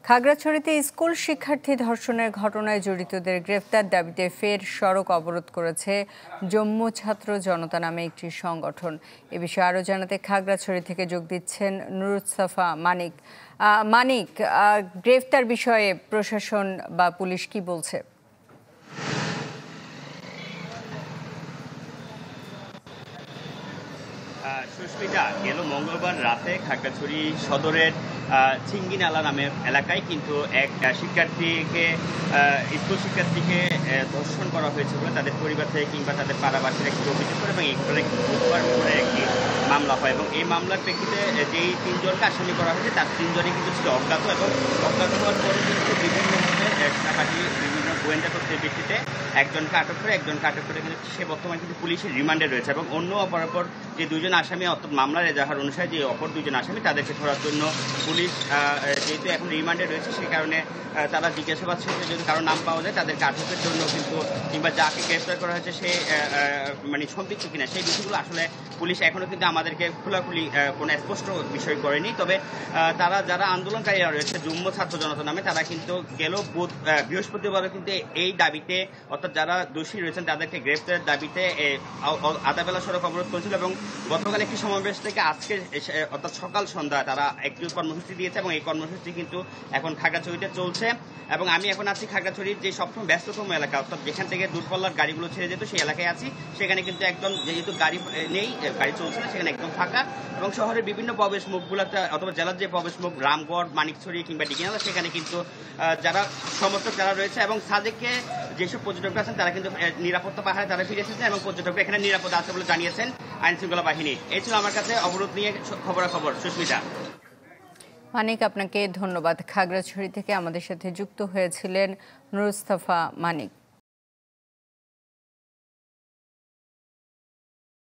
খাগড়াছড়িতে school শিক্ষার্থী ধর্ষণের ঘটনায় জড়িতদের গ্রেফতার দাবিতে ফের সড়ক অবরোধ করেছে জম্মু ছাত্র জনতা নামে একটি সংগঠন। এ বিষয়ে আরও জানাতে খাগড়াছড়ি থেকে যোগ দিচ্ছেন নুরুত্সাফা মানিক। মানিক, গ্রেফতার বিষয়ে প্রশাসন বা পুলিশ কি বলছে? সুস্মিতা, গেল মঙ্গলবার রাতে খাগড়াছড়ি সদরের চিঙ্গিনালা নামের এলাকায় কিন্তু এক স্কুল শিক্ষার্থীকে ধর্ষণ করা হয়েছে বলে তাদের পরিবার থেকে কিংবা তাদের পাড়াবাসীর একটি অভিযোগ করে এবং এরপরে বুধবার করে একটি মামলা হয় এবং এই মামলার প্রেক্ষিতে যেই তিনজনকে আসামি করা হয়েছে তার তিনজনই কিন্তু ছিল অজ্ঞাত এবং অজ্ঞাত হওয়ার পরে কিন্তু বিভিন্ন গোয়েন্দা তথ্যের ভিত্তিতে একজনকে আটক করে কিন্তু সে বর্তমানে কিন্তু পুলিশের রিমান্ডে রয়েছে এবং অন্য অপরাপর যে দুজন আসামি অর্থাৎ মামলার এজাহার অনুসারে যে অপর দুজন আসামি তাদেরকে ধরার জন্য পুলিশ যেহেতু এখন রিমান্ডে রয়েছে সেই কারণে তারা জিজ্ঞাসাবাদ শেষে যদি কারো নাম পাওয়া যায় তাদেরকে আটকের জন্য কিন্তু কিংবা যাকে গ্রেফতার করা হয়েছে সে মানে সম্পৃক্ত কিনা সেই বিষয়গুলো আসলে পুলিশ এখনো কিন্তু আমাদেরকে খোলাখুলি কোনো স্পষ্ট বিষয় করেনি। তবে তারা যারা আন্দোলনকারীরা রয়েছে জম্মু ছাত্র জনতা নামে তারা কিন্তু গেল বৃহস্পতিবারও কিন্তু এই দাবিতে অর্থাৎ যারা দোষী রয়েছেন তাদেরকে গ্রেফতারের দাবিতে আদাবেলা সড়ক অবরোধ করেছিল এবং গতকাল একটি সমাবেশ থেকে আজকে অর্থাৎ সকাল সন্ধ্যা তারা একটি কর্মসূচি দিয়েছে এবং এই কর্মসূচি কিন্তু এখন খাগড়াছড়িতে চলছে এবং আমি এখন আছি খাগড়াছড়ির যে সবসময় ব্যস্ততম এলাকা অর্থাৎ যেখান থেকে দূরপাল্লার গাড়িগুলো ছেড়ে যেত সেই এলাকায় আছি। সেখানে কিন্তু একদম যেহেতু গাড়ি নেই, গাড়ি চলছে না, সেখানে একদম ফাঁকা এবং শহরের বিভিন্ন প্রবেশ মুখগুলোতে অথবা জেলার যে প্রবেশ মুখ রামগড়, মানিকছড়ি কিংবা ডিগিনালা সেখানে কিন্তু যারা সমর্থক যারা রয়েছে এবং সাজেকে যেসব পর্যটকরা আছেন তারা কিন্তু নিরাপত্তা পাহাড়ে তারা ফিরে এসেছেন এবং পর্যটকরা এখানে নিরাপদ আছে বলে জানিয়েছেন আইন শৃঙ্খলা বাহিনী। এই ছিল আমার কাছে অবরোধ নিয়ে খবরাখবর। সুস্মিতা। মানিক, আপনাকে ধন্যবাদ। খাগড়াছড়ি থেকে আমাদের সাথে যুক্ত হয়েছিলেন নুরুত্সাফা মানিক।